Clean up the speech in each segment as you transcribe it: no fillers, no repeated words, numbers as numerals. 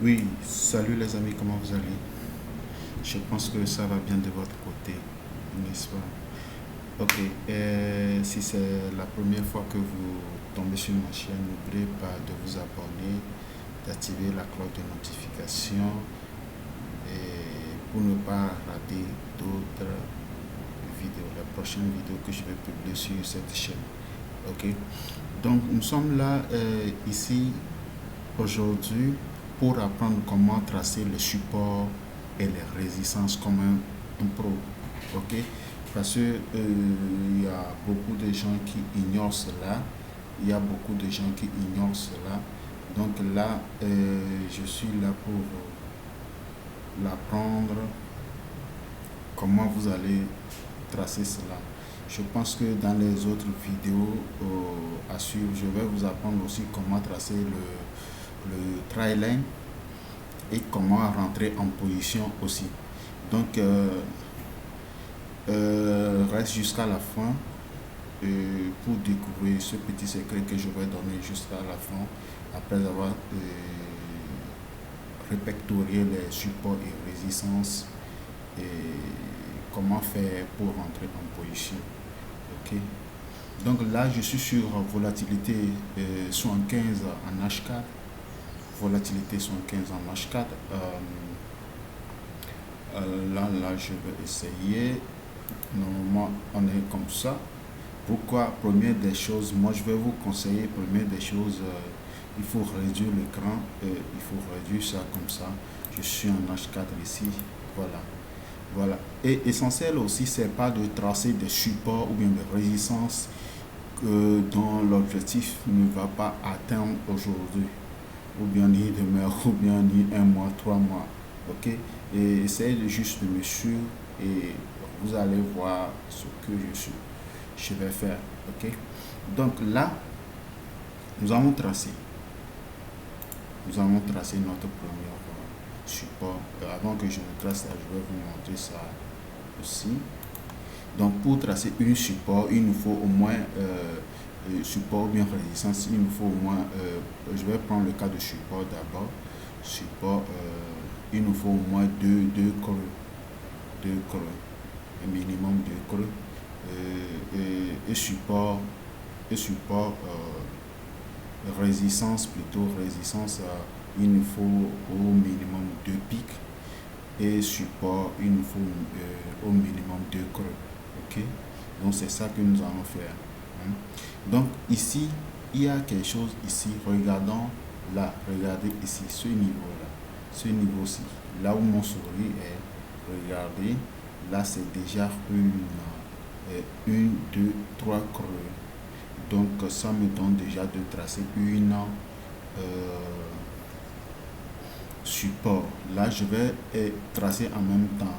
Oui, salut les amis, comment vous allez? Je pense que ça va bien de votre côté, n'est-ce pas? Ok, si c'est la première fois que vous tombez sur ma chaîne, n'oubliez pas de vous abonner, d'activer la cloche de notification et pour ne pas rater d'autres vidéos, la prochaine vidéo que je vais publier sur cette chaîne. Ok, donc nous sommes là ici aujourd'hui pour apprendre comment tracer les supports et les résistances comme un pro. Ok, parce que il y a beaucoup de gens qui ignorent cela. Il y a beaucoup de gens qui ignorent cela. Donc là, je suis là pour l'apprendre, comment vous allez tracer cela. Je pense que dans les autres vidéos à suivre, je vais vous apprendre aussi comment tracer le try et comment rentrer en position aussi. Donc, reste jusqu'à la fin pour découvrir ce petit secret que je vais donner jusqu'à la fin après avoir répertorié les supports et résistances et comment faire pour rentrer en position. Ok. Donc là, je suis sur volatilité 75 en H4. Volatilité 75 en H4. Là, je vais essayer. Normalement, on est comme ça. Pourquoi? Première des choses, moi je vais vous conseiller, première des choses, il faut réduire l'écran, il faut réduire ça comme ça. Je suis en H4 ici, voilà. Voilà. Et essentiel aussi, c'est pas de tracer des supports ou bien des résistances dont l'objectif ne va pas atteindre aujourd'hui, ou bien ni demain, ou bien ni un mois, 3 mois. Ok? Et essayez de juste de me suivre et vous allez voir ce que je vais faire. Ok? Donc là, nous allons tracer. Nous allons tracer notre premier support. Avant que je ne trace ça, je vais vous montrer ça aussi. Donc pour tracer un support, il nous faut au moins support ou bien résistance, il nous faut au moins, je vais prendre le cas de support d'abord. Support, il nous faut au moins deux creux, un minimum de creux. Et support, résistance plutôt, résistance, il nous faut au minimum deux pics et support, il nous faut au minimum deux creux. Ok, donc c'est ça que nous allons faire. Hein. Donc ici, il y a quelque chose ici. Regardons là, regardez ici, ce niveau-là, ce niveau-ci, là où mon souris est. Regardez, là c'est déjà une, deux, trois creux. Donc ça me donne déjà de tracer une support. Là je vais tracer en même temps.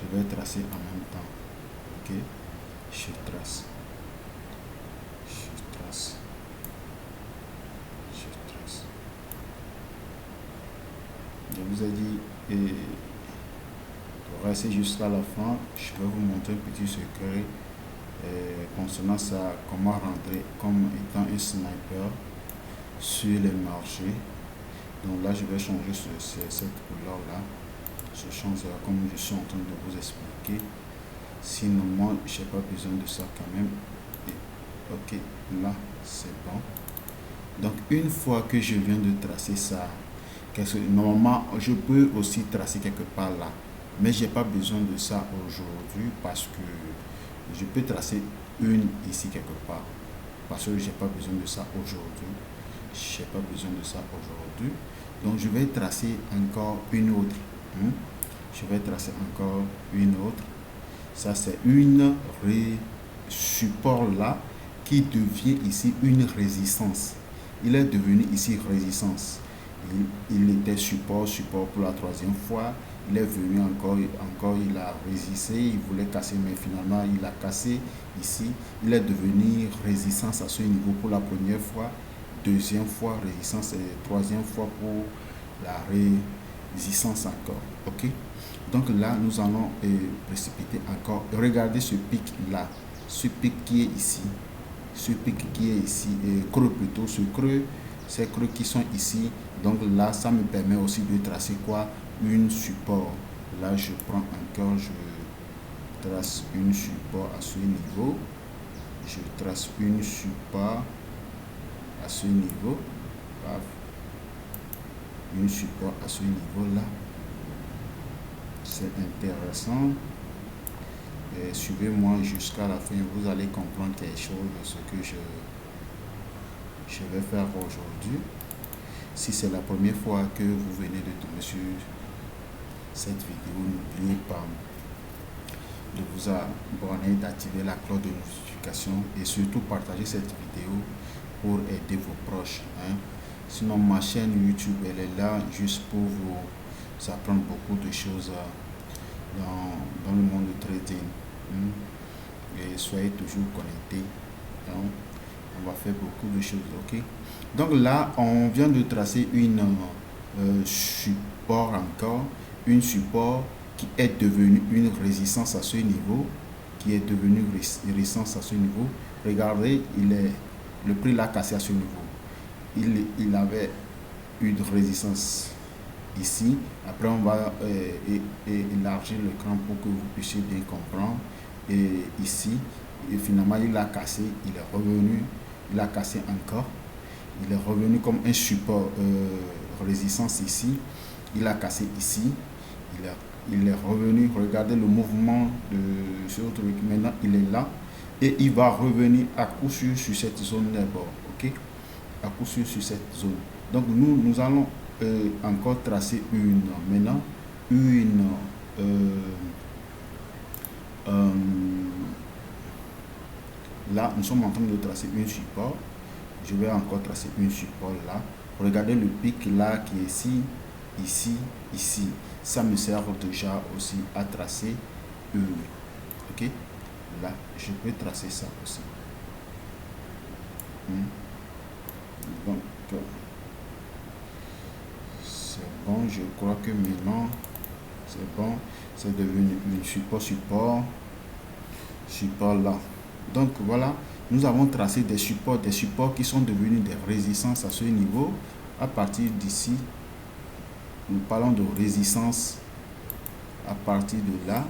Je vais tracer en même temps. Ok, je trace. Je trace. Je trace. Je vous ai dit, pour rester jusqu'à la fin, je vais vous montrer un petit secret concernant ça, comment rentrer comme étant un sniper sur les marchés. Donc là, je vais changer cette couleur là. Je change comme je suis en train de vous expliquer. Sinon, moi, je n'ai pas besoin de ça quand même. Et, ok, là, c'est bon. Donc, une fois que je viens de tracer ça, normalement, je peux aussi tracer quelque part là. Mais je n'ai pas besoin de ça aujourd'hui parce que je peux tracer une ici quelque part. Parce que je n'ai pas besoin de ça aujourd'hui. Je n'ai pas besoin de ça aujourd'hui. Donc, je vais tracer encore une autre. Je vais tracer encore une autre. Ça, c'est une support là qui devient ici une résistance. Il est devenu ici résistance. Il était support pour la troisième fois. Il est venu encore, il a résisté, il voulait casser, mais finalement il a cassé ici. Il est devenu résistance à ce niveau pour la première fois, deuxième fois résistance et troisième fois pour la résistance encore. Ok, donc là nous allons précipiter encore. Regardez ce pic là, ce pic qui est ici, ce pic qui est ici, creux plutôt, ce creux, ces creux qui sont ici Donc là, ça me permet aussi de tracer quoi? Une support. Là, je prends encore, je trace une support à ce niveau. Je trace une support à ce niveau. Paf. Une support à ce niveau là. C'est intéressant. Suivez-moi jusqu'à la fin, vous allez comprendre quelque chose de ce que je vais faire aujourd'hui. Si c'est la première fois que vous venez de tomber sur cette vidéo, n'oubliez pas de vous abonner, d'activer la cloche de notification et surtout partager cette vidéo pour aider vos proches. Sinon, ma chaîne YouTube, elle est là juste pour vous apprendre beaucoup de choses dans le monde du trading. Et soyez toujours connectés. Donc, on va faire beaucoup de choses, ok? Donc là, on vient de tracer une support encore, une support qui est devenue une résistance à ce niveau, qui est devenue résistance à ce niveau. Regardez, le prix l'a cassé à ce niveau. Il avait une résistance ici. Après, on va élargir l'écran pour que vous puissiez bien comprendre. Et ici, et finalement, il a cassé, il est revenu, il a cassé encore. Il est revenu comme un support résistance ici. Il a cassé ici. Il est revenu. Regardez le mouvement de ce truc. Maintenant, il est là. Et il va revenir à coup sûr sur cette zone d'abord. Ok? À coup sûr sur cette zone. Donc, nous allons encore tracer maintenant là, nous sommes en train de tracer une support. Je vais encore tracer une support là. Regardez le pic là qui est ici, ici, ici. Ça me sert déjà aussi à tracer ok? Là, je peux tracer ça aussi. Donc, c'est bon, je crois que maintenant, c'est bon. C'est devenu une support là. Donc voilà, nous avons tracé des supports qui sont devenus des résistances à ce niveau. À partir d'ici, nous parlons de résistance à partir de là.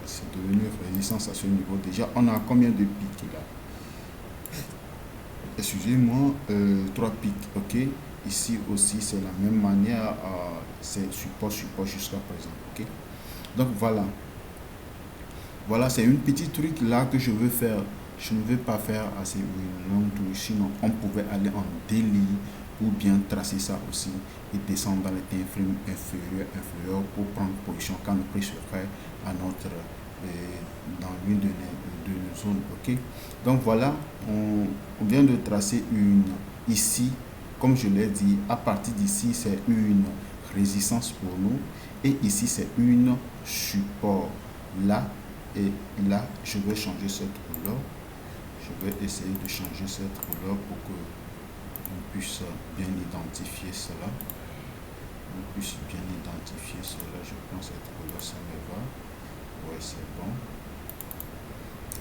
C'est devenu résistance à ce niveau. Déjà, on a combien de pics là? Excusez-moi, 3 pics, ok? Ici aussi, c'est la même manière, c'est support jusqu'à présent, ok? Donc voilà. Voilà, c'est une petite truc là que je veux faire. Je ne veux pas faire assez long, sinon on pouvait aller en daily ou bien tracer ça aussi et descendre dans les time frames inférieurs pour prendre position quand le prix serait à notre dans l'une de nos zones, ok? Donc voilà, on vient de tracer une ici, comme je l'ai dit, à partir d'ici c'est une résistance pour nous et ici c'est une support là. Et là, je vais changer cette couleur. Je vais essayer de changer cette couleur pour que on puisse bien identifier cela. On puisse bien identifier cela. Je prends cette couleur, ça me va. Ouais, c'est bon.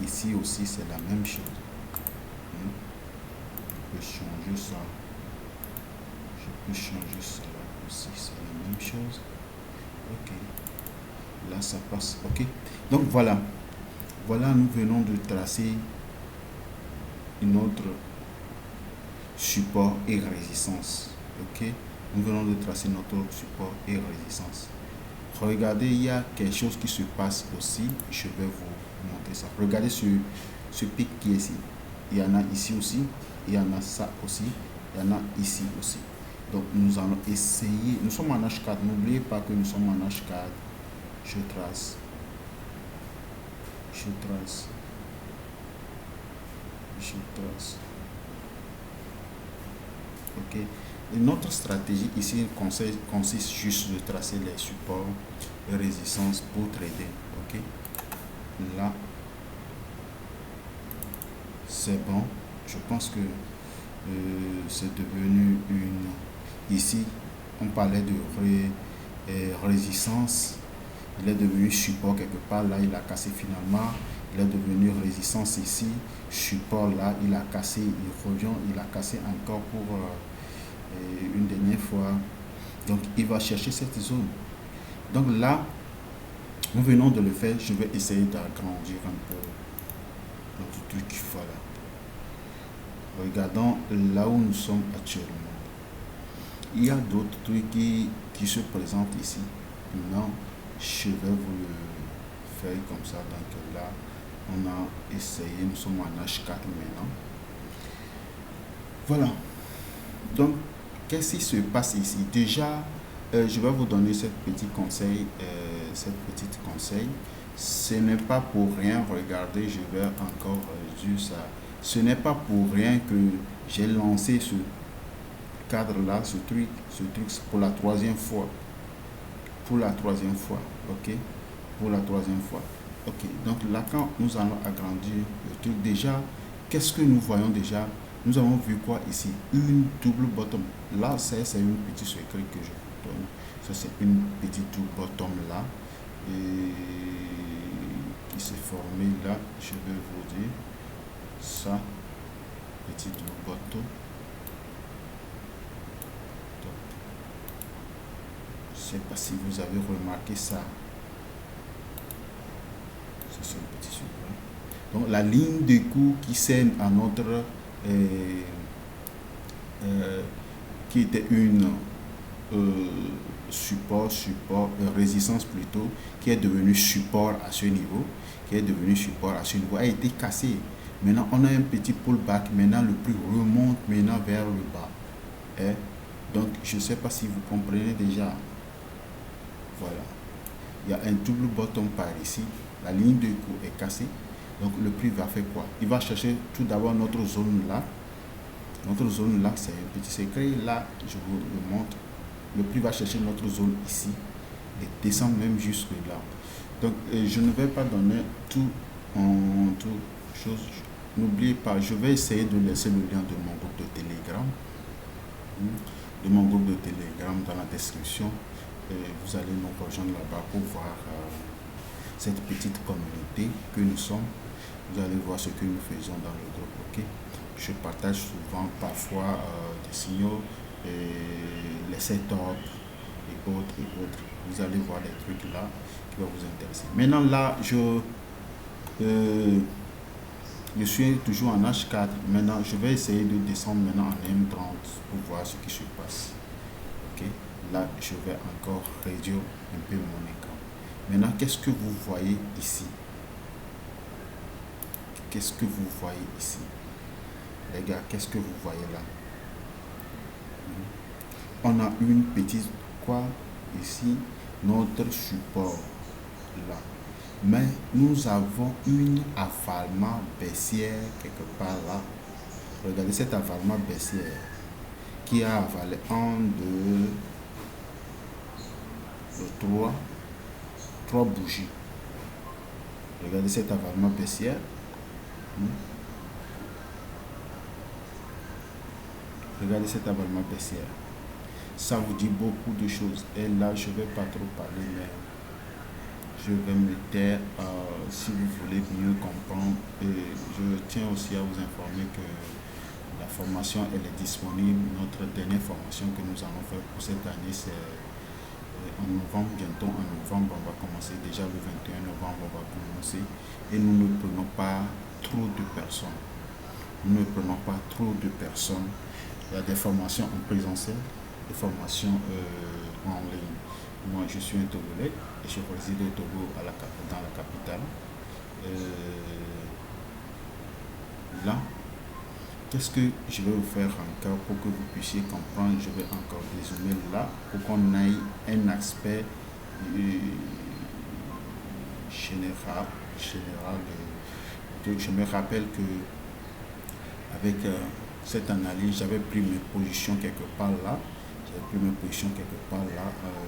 Ici aussi, c'est la même chose. Je peux changer ça. Je peux changer cela aussi. C'est la même chose. Ok. Là, ça passe. Ok. Donc voilà. Voilà, nous venons de tracer une autre support et résistance. Ok. Nous venons de tracer notre support et résistance. Regardez, il y a quelque chose qui se passe aussi. Je vais vous montrer ça. Regardez ce pic qui est ici. Il y en a ici aussi. Il y en a ça aussi. Il y en a ici aussi. Donc nous allons essayer. Nous sommes en H4. N'oubliez pas que nous sommes en H4. Je trace. Ok. Et notre stratégie ici consiste juste de tracer les supports et résistances pour trader. Ok. Là, c'est bon. Je pense que c'est devenu une. Ici, on parlait de résistance. Il est devenu support quelque part. Là, il a cassé finalement. il est devenu résistance ici, support là, il a cassé, il revient, il a cassé encore pour une dernière fois. Donc il va chercher cette zone. Donc là, nous venons de le faire, je vais essayer d'agrandir un peu notre truc. Voilà. Regardons là où nous sommes actuellement. Il y a d'autres trucs qui se présentent ici. Maintenant, je vais vous le faire comme ça. Donc là, on a essayé, nous sommes en H4 maintenant. Voilà. Donc, qu'est-ce qui se passe ici? Déjà, je vais vous donner ce petit conseil. Ce n'est pas pour rien, regardez, je vais encore dire ça. Ce n'est pas pour rien que j'ai lancé ce cadre-là, ce truc pour la troisième fois. Pour la troisième fois, ok? Pour la troisième fois. Ok, donc là, quand nous allons agrandir le truc, déjà, qu'est-ce que nous voyons déjà? Nous avons vu quoi ici? Une double bottom. Là, c'est une petite secret que je vous donne. Ça, c'est une petite double bottom là. Et qui s'est formée là. Je vais vous dire ça. Petite double bottom. Je ne sais pas si vous avez remarqué ça. C'est un petit secret. Donc la ligne de cours qui sert à notre qui était une résistance plutôt, qui est devenu support à ce niveau, a été cassé. Maintenant on a un petit pullback, maintenant le prix remonte maintenant vers le bas. Donc je ne sais pas si vous comprenez déjà. Voilà, il y a un double bottom par ici, la ligne de cours est cassée, donc le prix va faire quoi? Il va chercher tout d'abord notre zone là. Notre zone là, c'est un petit secret. Là, je vous le montre. Le prix va chercher notre zone ici et descend même jusque là. Donc, je ne vais pas donner tout en toute chose. N'oubliez pas, je vais essayer de laisser le lien de mon groupe de Telegram. Dans la description. Vous allez nous rejoindre là-bas pour voir cette petite communauté que nous sommes. Vous allez voir ce que nous faisons dans le groupe. Ok, je partage souvent parfois des signaux, les setups et autres. Vous allez voir les trucs là qui vont vous intéresser. Maintenant là, je suis toujours en H4. Maintenant, je vais essayer de descendre maintenant en M30 pour voir ce qui se passe. Ok, là, je vais encore réduire un peu mon écran. Maintenant, qu'est-ce que vous voyez ici? Qu'est-ce que vous voyez ici? Les gars, qu'est-ce que vous voyez là? On a une petite quoi ici? Notre support là. Mais nous avons une avalement baissière quelque part là. Regardez cette avalement baissière qui a avalé 1, 2, 3 bougies. Regardez cet avalement baissière. Regardez cet avalement baissière. Ça vous dit beaucoup de choses. Et là, je ne vais pas trop parler, mais je vais me taire si vous voulez mieux comprendre. Et je tiens aussi à vous informer que la formation elle est disponible. Notre dernière formation que nous allons faire pour cette année, c'est en novembre. Bientôt en novembre, on va commencer. Déjà le 21 novembre, on va commencer. Et nous ne prenons pas trop de personnes. Il y a des formations en présentiel, des formations en ligne. Moi, je suis un Togolais et je réside au Togo dans la capitale. Là, qu'est-ce que je vais vous faire encore pour que vous puissiez comprendre? Je vais encore dézoomer là pour qu'on ait un aspect général. Je me rappelle que avec cette analyse, j'avais pris mes positions quelque part là.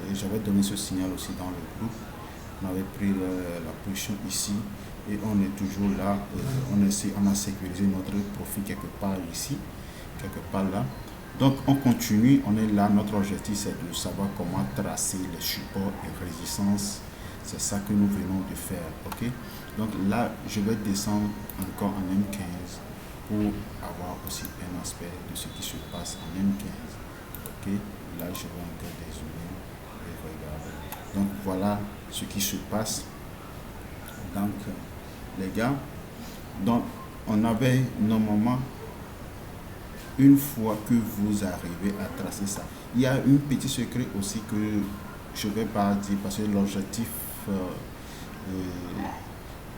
Et j'avais donné ce signal aussi dans le groupe. On avait pris la position ici et on est toujours là. On a sécurisé notre profit quelque part ici, quelque part là. Donc on continue, on est là. Notre objectif c'est de savoir comment tracer les supports et résistances C'est ça que nous venons de faire. Ok. Donc là, je vais descendre encore en M15 pour avoir aussi un aspect de ce qui se passe en M15. Ok. Là, je vais encore dézoomer et regarder. Donc voilà ce qui se passe. Donc les gars, donc on avait normalement, une fois que vous arrivez à tracer ça, il y a un petit secret aussi que je ne vais pas dire parce que l'objectif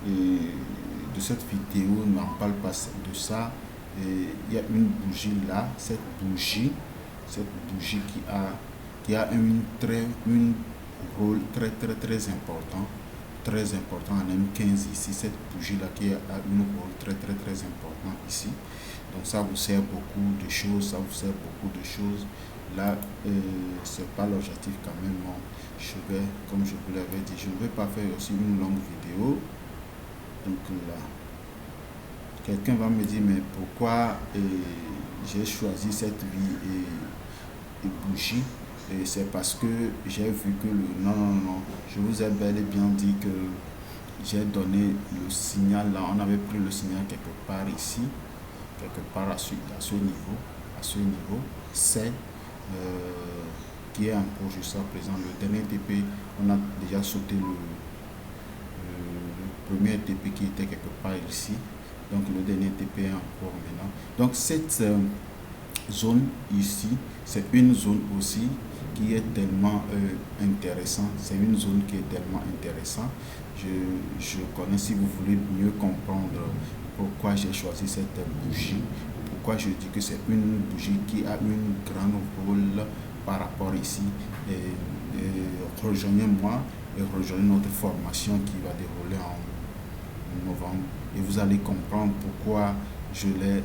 de cette vidéo n'en parle pas de ça. Il y a une bougie là, cette bougie qui a un rôle très important, en M15 ici. Cette bougie là qui a un rôle très important ici. Donc ça vous sert beaucoup de choses, Là, c'est pas l'objectif quand même. Je vais, comme je vous l'avais dit, je ne vais pas faire aussi une longue vidéo. Donc là, quelqu'un va me dire, mais pourquoi j'ai choisi cette vie et bougie? Et c'est parce que j'ai vu que non, je vous ai bel et bien dit que j'ai donné le signal là, on avait pris le signal quelque part ici, quelque part à ce niveau, c'est qui est encore jusqu'à présent le dernier TP. On a déjà sauté le premier TP qui était quelque part ici, donc le dernier TP est encore maintenant. Donc cette zone ici, c'est une zone aussi qui est tellement intéressante. C'est une zone qui est tellement intéressante. Je connais, si vous voulez mieux comprendre pourquoi j'ai choisi cette bougie, pourquoi je dis que c'est une bougie qui a une grande rôle par rapport ici. Rejoignez-moi et rejoignez notre formation qui va dérouler en novembre et vous allez comprendre pourquoi je l'ai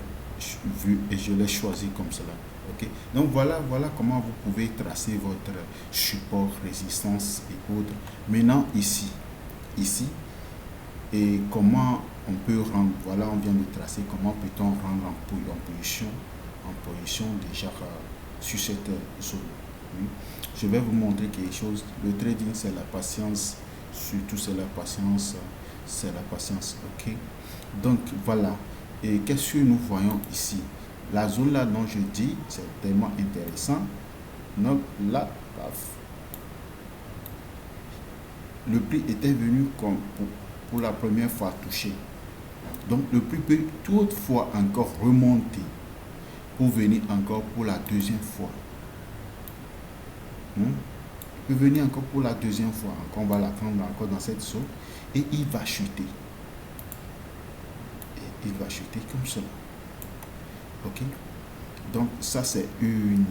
vu et je l'ai choisi comme cela. Okay? Donc voilà comment vous pouvez tracer votre support, résistance et autres. Maintenant ici, et comment on peut rendre, voilà, on vient de tracer comment peut-on rendre en position déjà sur cette zone. Je vais vous montrer quelque chose. Le trading, c'est la patience, surtout c'est la patience, ok. Donc voilà. Et qu'est-ce que nous voyons ici? La zone là dont je dis, c'est tellement intéressant. Donc là, paf, le prix était venu comme pour la première fois touché. Donc le prix peut toutefois encore remonter pour venir encore pour la deuxième fois. Il peut venir encore pour la deuxième fois. Encore, on va l'attendre encore dans cette zone et il va chuter. Et il va chuter comme cela. Ok. Donc ça c'est une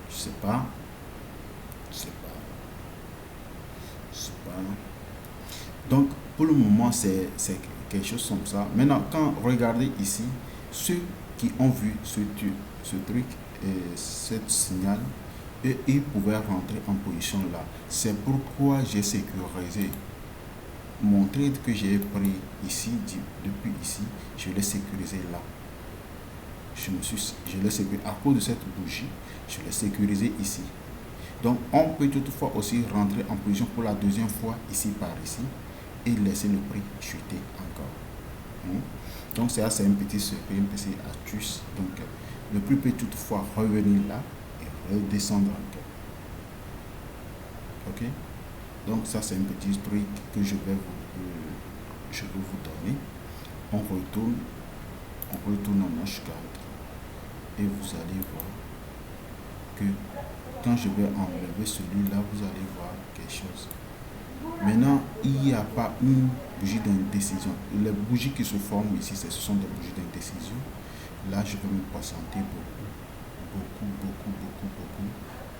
je sais pas. Donc pour le moment c'est quelque chose comme ça. Maintenant quand regardez ici, ceux qui ont vu ce truc et ce signal, et ils pouvaient rentrer en position là. C'est pourquoi j'ai sécurisé mon trade que j'ai pris ici, depuis ici, je l'ai sécurisé là. Je l'ai sécurisé à cause de cette bougie, je l'ai sécurisé ici. Donc on peut toutefois aussi rentrer en position pour la deuxième fois ici par ici et laisser le prix chuter encore. Donc c'est un petit secret, une petite astuce. Donc le prix peut toutefois revenir là et redescendre encore. Ok. Donc ça c'est un petit truc que je vais vous donner. On retourne en H4 et vous allez voir que quand je vais enlever celui-là, vous allez voir quelque chose. Maintenant, il n'y a pas une bougie d'indécision. Les bougies qui se forment ici, ce sont des bougies d'indécision. Là, je vais me patienter beaucoup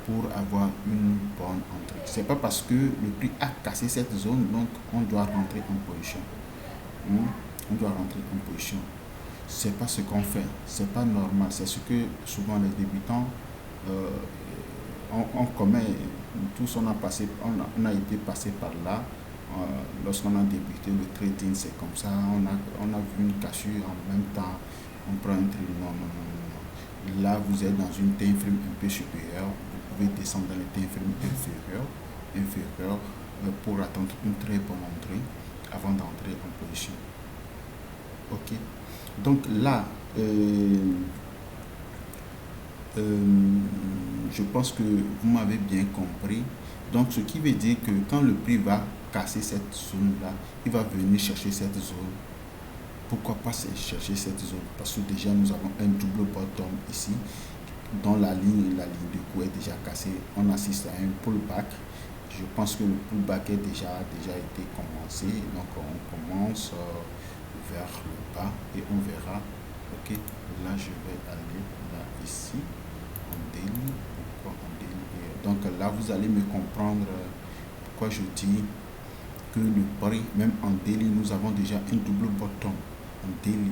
pour avoir une bonne entrée. C'est pas parce que le prix a cassé cette zone, donc on doit rentrer en position. C'est pas ce qu'on fait, c'est pas normal. C'est ce que souvent les débutants on commet. Tous on a été passé par là. Lorsqu'on a débuté le trading, c'est comme ça. On a vu une cassure en même temps. On prend un trade. Non. Là, vous êtes dans une time frame un peu supérieure. Vous pouvez descendre dans les temps inférieurs pour attendre une très bonne entrée avant d'entrer en position. Ok. Donc là, je pense que vous m'avez bien compris. Donc ce qui veut dire que quand le prix va casser cette zone là, il va venir chercher cette zone. Pourquoi pas chercher cette zone? Parce que déjà nous avons un double bottom ici dont la ligne de coup est déjà cassée. On assiste à un pullback. Je pense que le pullback est déjà été commencé. Donc on commence vers le bas et on verra. Ok, là je vais aller là ici en daily. Pourquoi en daily? Donc là vous allez me comprendre pourquoi je dis que le prix, même en daily, nous avons déjà un double bottom en daily.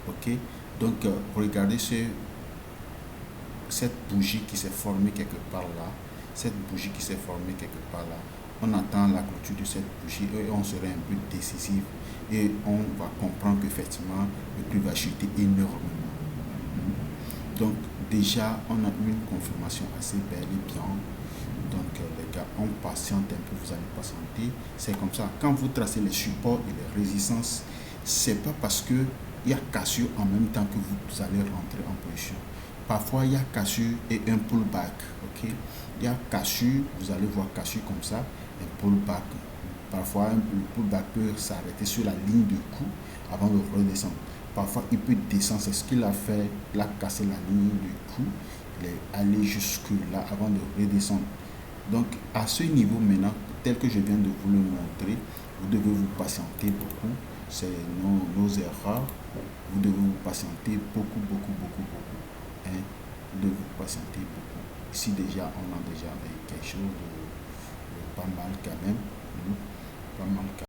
Ok, donc regardez cette bougie qui s'est formée quelque part là. Cette bougie qui s'est formée quelque part là. On attend la clôture de cette bougie et on serait un peu décisif et on va comprendre qu'effectivement le prix va chuter énormément. Donc déjà on a une confirmation assez belle et bien. Donc les gars, on patiente un peu, vous allez patienter. C'est comme ça. Quand vous tracez les supports et les résistances, c'est pas parce que il y a cassure en même temps que vous allez rentrer en position. Parfois il y a cassure et un pullback. Ok, il y a cassure, vous allez voir cassure comme ça, un pullback. Parfois un pullback peut s'arrêter sur la ligne de coup avant de redescendre. Parfois il peut descendre, c'est ce qu'il a fait, il a cassé la ligne de coup, il est allé jusque là avant de redescendre. Donc à ce niveau maintenant, tel que je viens de vous le montrer, vous devez vous patienter beaucoup. C'est nos erreurs. Vous devez vous patienter beaucoup. Hein? Vous devez vous patienter beaucoup. Ici déjà, on a déjà quelque chose de pas mal quand même. Pas mal quand même.